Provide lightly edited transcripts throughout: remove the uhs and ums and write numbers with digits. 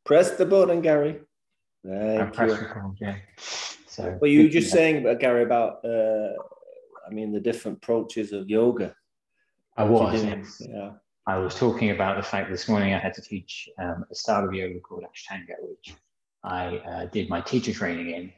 Press the button, Gary. I Thank press you. record, yeah. So, Well, you were just saying, Gary, about the different approaches of yoga. I was, yes. Yeah. I was talking about the fact this morning I had to teach a style of yoga called Ashtanga, which I did my teacher training in,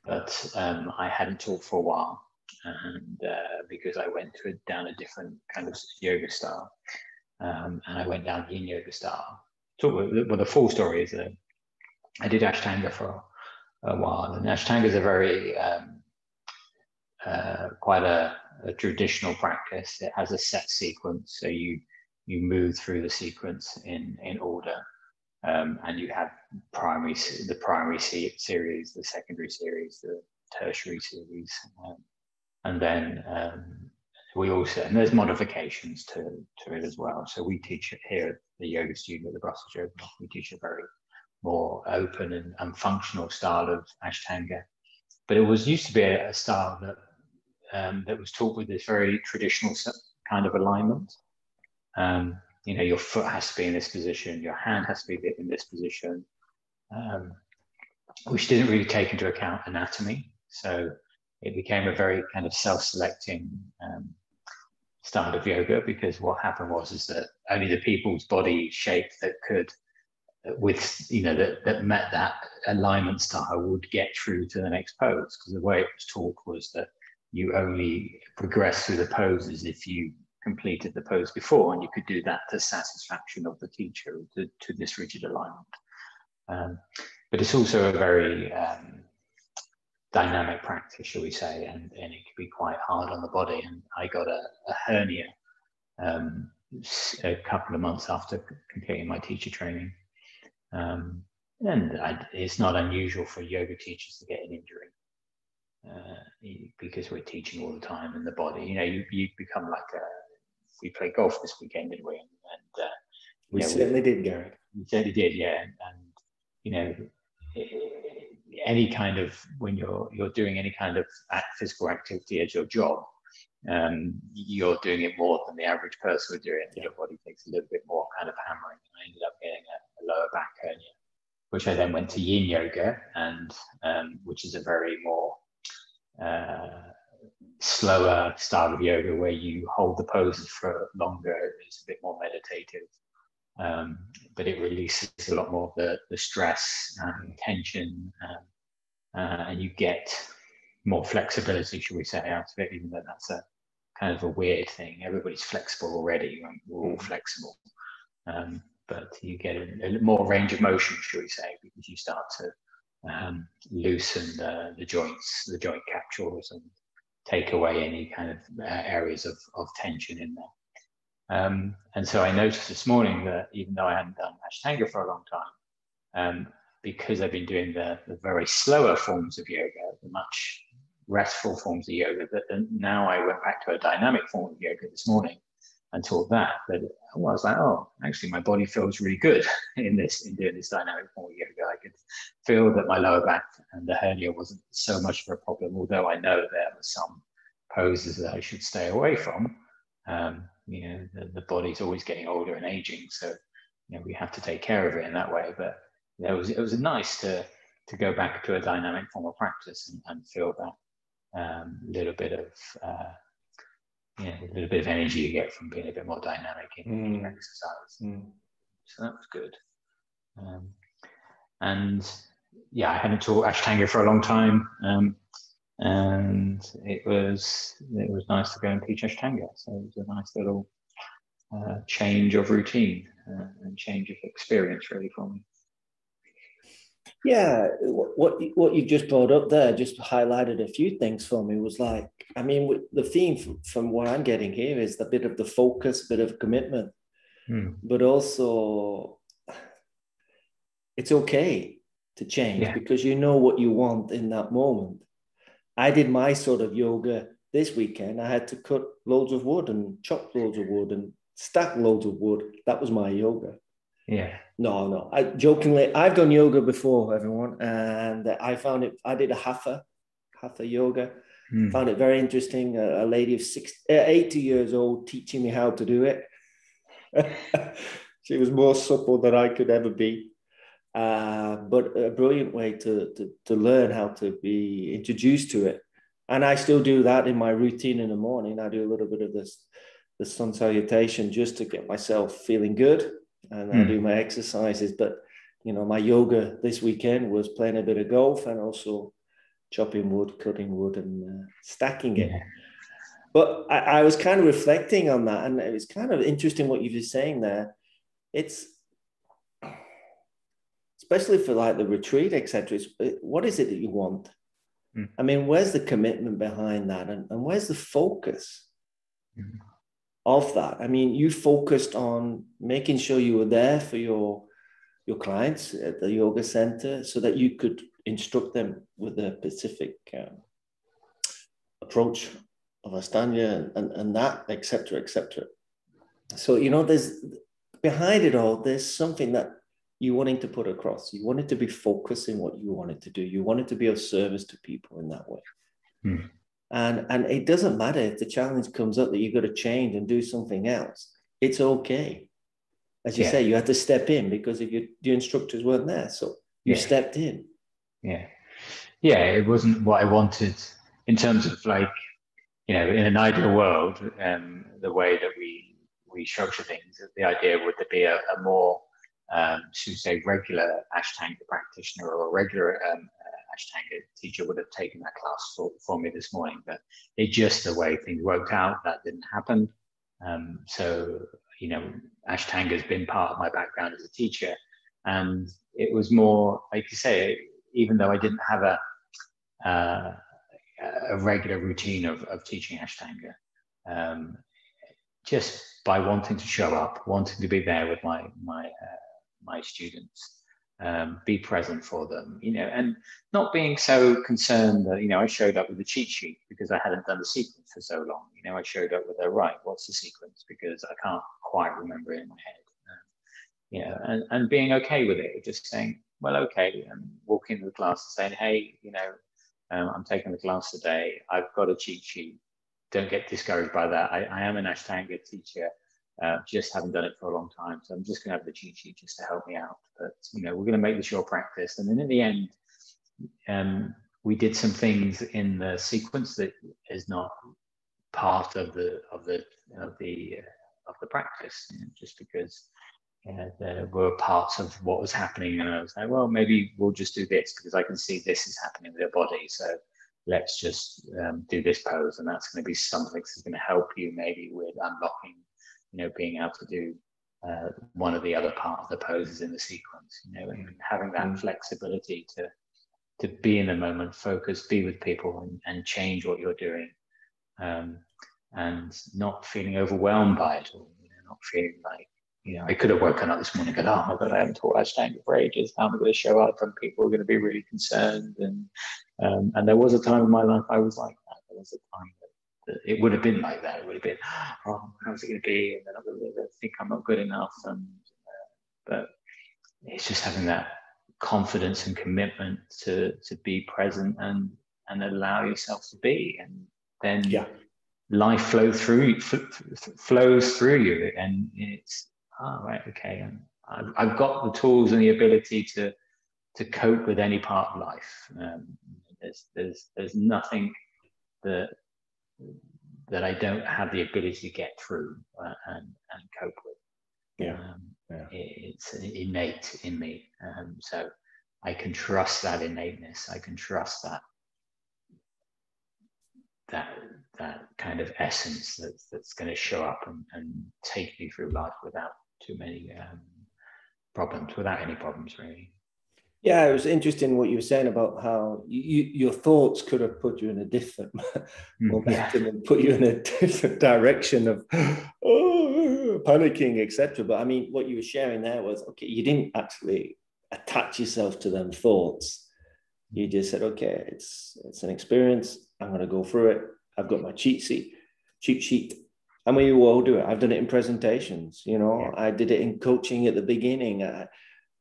but I hadn't taught for a while, and because I went down a different kind of yoga style, and I went down Yin yoga style. Well, the full story is that I did Ashtanga for a while, and Ashtanga is a very quite a traditional practice. It has a set sequence, so you move through the sequence in order, and you have the primary series, the secondary series, the tertiary series, and then and there's modifications to it as well. So we teach it here at the yoga studio at the Brussels Yoga. We teach a very more open and functional style of Ashtanga, but it used to be a style that was taught with this very traditional kind of alignment. Your foot has to be in this position, your hand has to be in this position, which didn't really take into account anatomy. So it became a very kind of self-selecting style of yoga, because what happened is that only the people's body shape that could, that met that alignment style would get through to the next pose, because the way it was taught was that you only progress through the poses if you completed the pose before, and you could do that to satisfaction of the teacher to this rigid alignment. But it's also a very dynamic practice, shall we say, and it can be quite hard on the body. And I got a hernia a couple of months after completing my teacher training. It's not unusual for yoga teachers to get an injury, because we're teaching all the time in the body. You become like we played golf this weekend, didn't we? And we certainly did, Gary. We certainly did, yeah. And any kind of, when you're doing any kind of physical activity as your job, you're doing it more than the average person would do it. Your body takes a little bit more kind of hammering. I ended up getting a lower back hernia, which I then went to Yin yoga, and which is a very more slower style of yoga, where you hold the poses for longer. It's a bit more meditative, but it releases a lot more of the stress and tension, and you get more flexibility, should we say, out of it, even though that's a kind of a weird thing. Everybody's flexible already, we're all flexible, but you get a more range of motion, should we say, because you start to loosen the joints, the joint capsules, and take away any kind of areas of tension in there. And so I noticed this morning that even though I hadn't done Ashtanga for a long time, because I've been doing the very slower forms of yoga, the much restful forms of yoga, that now I went back to a dynamic form of yoga this morning and taught that. But I was like, oh, actually my body feels really good in doing this dynamic form of yoga. I could feel that my lower back and the hernia wasn't so much of a problem, although I know there were some poses that I should stay away from. The body's always getting older and aging, so we have to take care of it in that way. But it was nice to go back to a dynamic form of practice and feel that little bit of energy you get from being a bit more dynamic in your exercise. So that was good. And I hadn't taught Ashtanga for a long time, and it was nice to go and teach Ashtanga. So it was a nice little change of routine and change of experience, really, for me. Yeah, what you just brought up there just highlighted a few things for me. Was like, the theme from what I'm getting here is a bit of the focus, bit of commitment, but also it's okay to change because you know what you want in that moment. I did my sort of yoga this weekend. I had to cut loads of wood and chop loads of wood and stack loads of wood. That was my yoga. Yeah. No. I've done yoga before, everyone, and I found it. I did a hatha yoga. Found it very interesting. A lady of 80 years old teaching me how to do it. She was more supple than I could ever be. but a brilliant way to learn how to be introduced to it. And I still do that in my routine in the morning. I do a little bit of the sun salutation just to get myself feeling good. And I do my exercises. But, you know, my yoga this weekend was playing a bit of golf and also chopping wood, cutting wood and stacking it. Yeah. But I was kind of reflecting on that. And it was kind of interesting what you were saying there. It's, especially for like the retreat, etc. What is it that you want? I mean, where's the commitment behind that? And where's the focus of that? I mean, you focused on making sure you were there for your clients at the yoga center so that you could instruct them with a specific approach of Ashtanga and that, etc., etc. So, you know, there's behind it all, there's something that you wanting to put across. You wanted to be focused in what you wanted to do. You wanted to be of service to people in that way. And it doesn't matter if the challenge comes up that you've got to change and do something else. It's okay. As you say, you had to step in because if your instructors weren't there. So you stepped in. Yeah. It wasn't what I wanted in terms of like, you know, in an ideal world, the way that we structure things, the idea would there be a more should we say regular Ashtanga practitioner or a regular Ashtanga teacher would have taken that class for me this morning, but it just the way things worked out, that didn't happen. So, you know, Ashtanga has been part of my background as a teacher, and it was more, like you say, even though I didn't have a regular routine of teaching Ashtanga, just by wanting to show up, wanting to be there with my students, be present for them, you know, and not being so concerned that, you know, I showed up with the cheat sheet because I hadn't done the sequence for so long. You know, I showed up with right, what's the sequence? Because I can't quite remember it in my head. You know, and being okay with it, just saying, well, okay, and walking into the class and saying, hey, you know, I'm taking the class today. I've got a cheat sheet. Don't get discouraged by that. I am an Ashtanga teacher. Just haven't done it for a long time. So I'm just going to have the cheat sheet just to help me out. But, you know, we're going to make this your practice. And then in the end, we did some things in the sequence that is not part of the practice, you know, just because there were parts of what was happening. And I was like, well, maybe we'll just do this because I can see this is happening with your body. So let's just do this pose. And that's going to be something that's going to help you maybe with unlocking, you know, being able to do one of the other part of the poses in the sequence, you know, and having that flexibility to be in the moment, focus, be with people and change what you're doing, and not feeling overwhelmed by it all, you know, not feeling like, you know, I could have woken up this morning and gone, oh my God, I haven't taught Ashtanga for ages. How am I going to show up? And people are going to be really concerned. And there was a time in my life I was like that. There was a time that it would have been like that. It would have been, oh, how's it going to be? And then I'm going to think I'm not good enough. But it's just having that confidence and commitment to be present and allow yourself to be. And then life flows through you. And it's, oh, right, okay. And I've got the tools and the ability to cope with any part of life. There's nothing that I don't have the ability to get through and cope with. It's innate in me. So I can trust that innateness. I can trust that kind of essence that's going to show up and take me through life without too many problems, without any problems really. Yeah, it was interesting what you were saying about how your thoughts could have put you in a different momentum and put you in a different direction of panicking, etc. But I mean, what you were sharing there was, okay, you didn't actually attach yourself to them thoughts. You just said, okay, it's an experience. I'm going to go through it. I've got my cheat sheet. And we all do it. I've done it in presentations. You know, I did it in coaching at the beginning.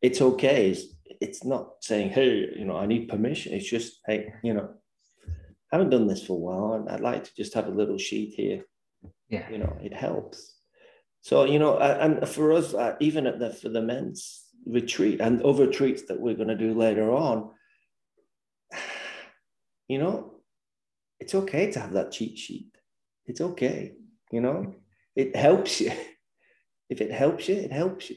It's okay. It's not saying, hey, you know, I need permission. It's just, hey, you know, I haven't done this for a while, and I'd like to just have a little sheet here. You know, it helps. So, you know, and for us, even for the men's retreat and other retreats that we're going to do later on, you know, it's okay to have that cheat sheet. It's okay, you know, it helps you. If it helps you, it helps you.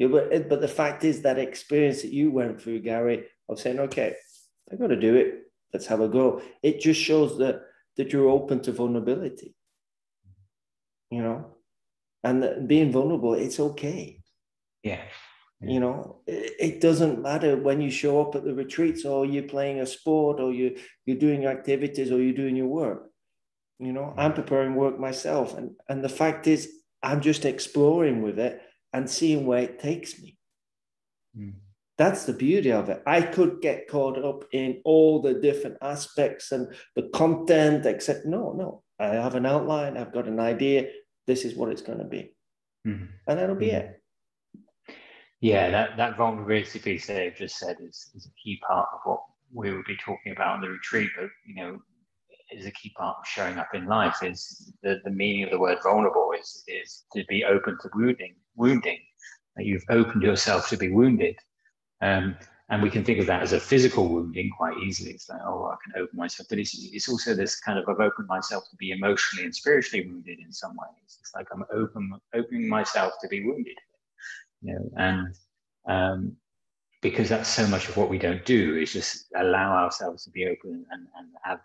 But the fact is that experience that you went through, Gary, of saying, okay, I got to do it. Let's have a go. It just shows that you're open to vulnerability, you know, and being vulnerable, it's okay. Yeah. You know, it doesn't matter when you show up at the retreats, or you're playing a sport, or you're doing your activities, or you're doing your work. You know, I'm preparing work myself. And the fact is, I'm just exploring with it and seeing where it takes me. That's the beauty of it. I could get caught up in all the different aspects and the content, except no, I have an outline. I've got an idea. This is what it's going to be. And that'll be it. Yeah, that vulnerability piece that you've just said is a key part of what we will be talking about on the retreat, but, you know, is a key part of showing up in life. Is the meaning of the word vulnerable is to be open to wounding. You've opened yourself to be wounded. And we can think of that as a physical wounding quite easily. It's like, oh, I can open myself. But it's also this kind of, I've opened myself to be emotionally and spiritually wounded in some ways. It's like I'm opening myself to be wounded. You know, and because that's so much of what we don't do, is just allow ourselves to be open and have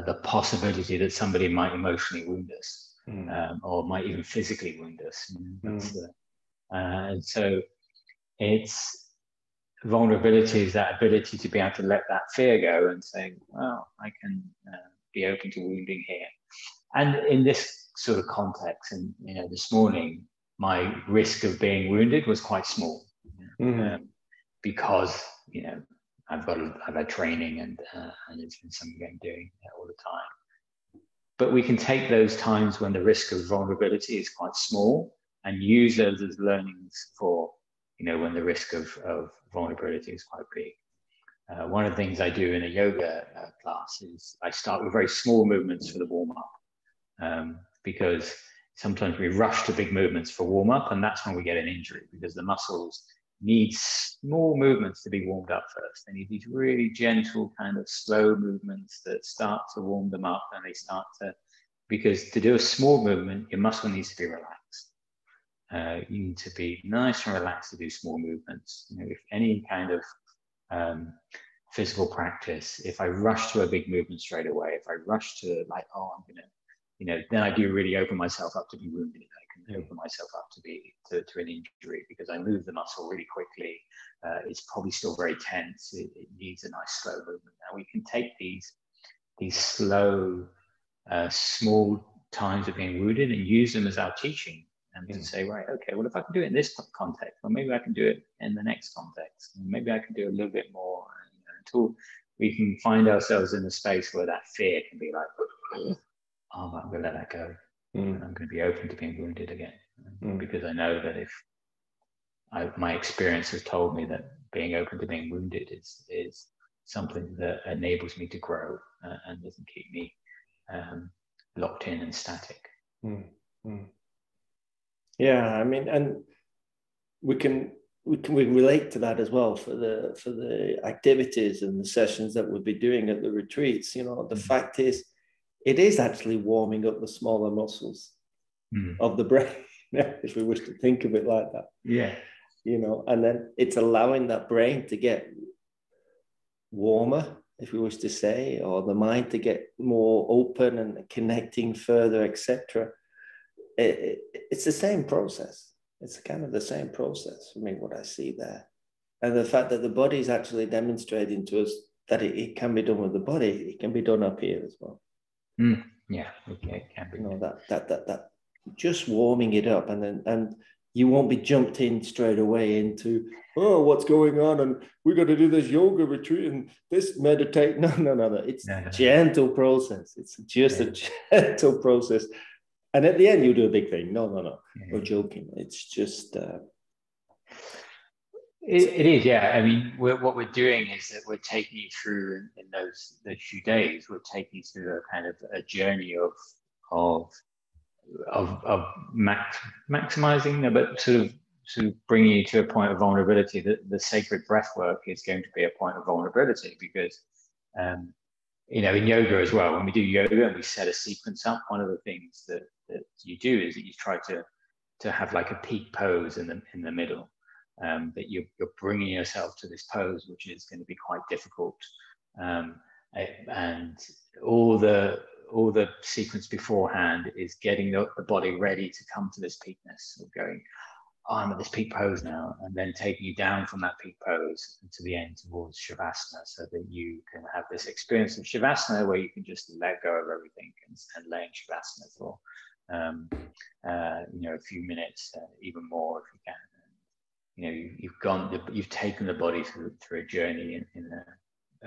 the possibility that somebody might emotionally wound us, or might even physically wound us. And so it's vulnerability is that ability to be able to let that fear go and say, well, I can be open to wounding here. And in this sort of context, and, you know, this morning, my risk of being wounded was quite small, because, you know, I've had training and it's been something I'm doing all the time. But we can take those times when the risk of vulnerability is quite small and use those as learnings for, you know, when the risk of vulnerability is quite big. One of the things I do in a yoga class is I start with very small movements for the warm-up, because sometimes we rush to big movements for warm-up, and that's when we get an injury, because the muscles need small movements to be warmed up first. They need these really gentle kind of slow movements that start to warm them up, and they start to, because to do a small movement, your muscle needs to be relaxed. You need to be nice and relaxed to do small movements. You know, if any kind of physical practice, if I rush to a big movement straight away, if I rush to like, oh, I'm gonna, you know, then I do really open myself up to be wounded. I can open myself up to an injury, because I move the muscle really quickly. It's probably still very tense. It needs a nice slow movement. Now we can take these slow, small times of being wounded and use them as our teaching, and to say, right, okay, well, if I can do it in this context, well, maybe I can do it in the next context. Maybe I can do a little bit more, you know, until we can find ourselves in a space where that fear can be like, oh, I'm going to let that go. And I'm going to be open to being wounded again. Because I know that if my experience has told me that being open to being wounded is something that enables me to grow and doesn't keep me locked in and static. Yeah, I mean, and we can relate to that as well for the activities and the sessions that we'll be doing at the retreats. You know, the fact is, it is actually warming up the smaller muscles of the brain, if we wish to think of it like that. Yeah. You know, and then it's allowing that brain to get warmer, if we wish to say, or the mind to get more open and connecting further, etc. It's the same process. It's kind of the same process for me, what I see there. And the fact that the body is actually demonstrating to us that it can be done with the body, it can be done up here as well. Yeah, okay, it can be. You know, that just warming it up, and you won't be jumped in straight away into, oh, what's going on, and we're going to do this yoga retreat and this meditate. No. It's a gentle process. It's just a gentle process. And at the end, you do a big thing. No. We're joking. It's just... It is, yeah. I mean, what we're doing is that we're taking you through in those few days. We're taking you through a kind of a journey of maximizing, but sort of bring you to a point of vulnerability, the sacred breath work is going to be a point of vulnerability, because you know, in yoga as well, when we do yoga and we set a sequence up, one of the things that you do is that you try to have like a peak pose in the middle, that you're bringing yourself to this pose, which is going to be quite difficult, and all the sequence beforehand is getting the body ready to come to this peakness, of going, oh, I'm at this peak pose now, and then taking you down from that peak pose to the end towards Shavasana, so that you can have this experience of Shavasana where you can just let go of everything and lay in Shavasana for you know, a few minutes, even more if you can. You know, you've taken the body through a journey in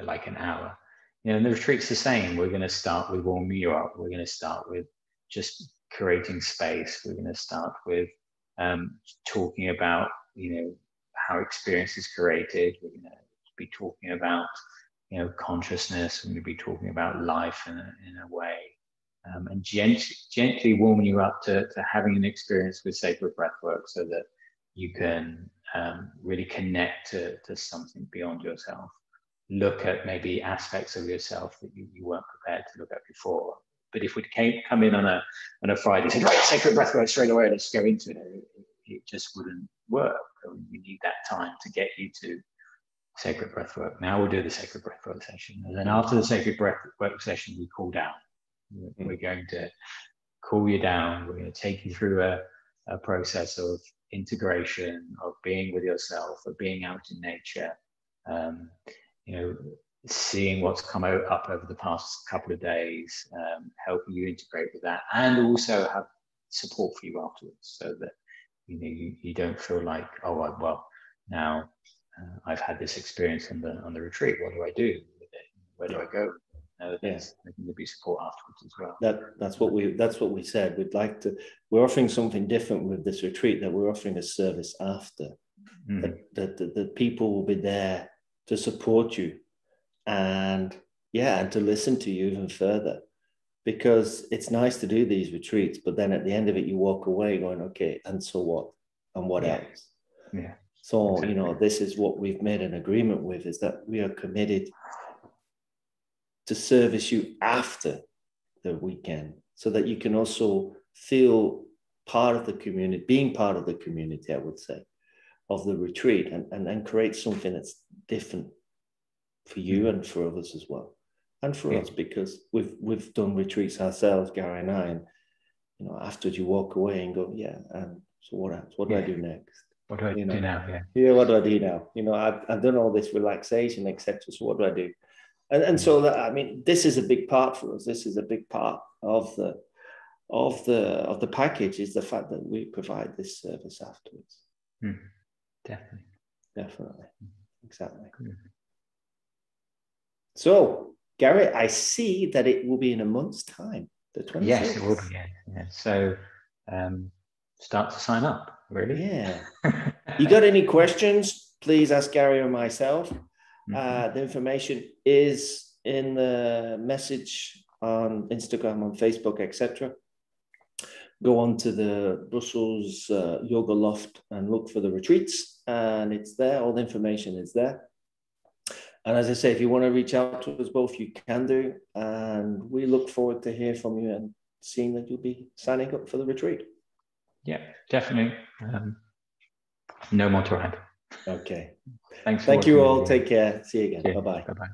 like an hour. You know, and the retreat's the same. We're going to start with warming you up. We're going to start with just creating space. We're going to start with talking about, you know, how experience is created. We're going to be talking about, you know, consciousness. We're going to be talking about life in a way, and gently warming you up to having an experience with sacred breathwork, so that you can really connect to something beyond yourself. Look at maybe aspects of yourself that you weren't prepared to look at before. But if we come in on a Friday and say, right, sacred breathwork straight away, let's go into it, it just wouldn't work. We need that time to get you to sacred breathwork. Now we'll do the sacred breathwork session. And then after the sacred breathwork session, we cool down. We're going to cool you down. We're going to take you through a process of integration, of being with yourself, of being out in nature, you know, seeing what's come up over the past couple of days, helping you integrate with that, and also have support for you afterwards, so that, you know, you don't feel like, oh, well, now I've had this experience on the retreat. What do I do with it? Where do I go? There's going to be support afterwards as well. That's what we said. We're offering something different with this retreat, that we're offering a service after. That people will be there to support you, and to listen to you even further, because it's nice to do these retreats, but then at the end of it you walk away going, okay, and so what, and what else? So exactly. You know, this is what we've made an agreement with, is that we are committed to service you after the weekend, so that you can also feel part of the community, being part of the community, I would say, of the retreat, and create something that's different for you and for others as well, and for us, because we've done retreats ourselves, Gary and I, and, you know, afterwards you walk away and go, and so what else? What do I do next? What do I do now? What do I do now? You know, I've done all this relaxation, etc. So what do I do? And so that, I mean, this is a big part for us. This is a big part of the package, is the fact that we provide this service afterwards. Definitely. Exactly. So, Gary, I see that it will be in a month's time, the 26th. Yes, it will be. Yeah. So, start to sign up, really. Yeah. You got any questions? Please ask Gary or myself. The information is in the message on Instagram, on Facebook, etc. Go on to the Brussels Yoga Loft and look for the retreats, and it's there. All the information is there. And as I say, if you want to reach out to us both, you can do. And we look forward to hear from you and seeing that you'll be signing up for the retreat. Yeah, definitely. No more to add. Okay. Thanks. Thank you all. Take care. See you again. Yeah. Bye-bye. Bye-bye.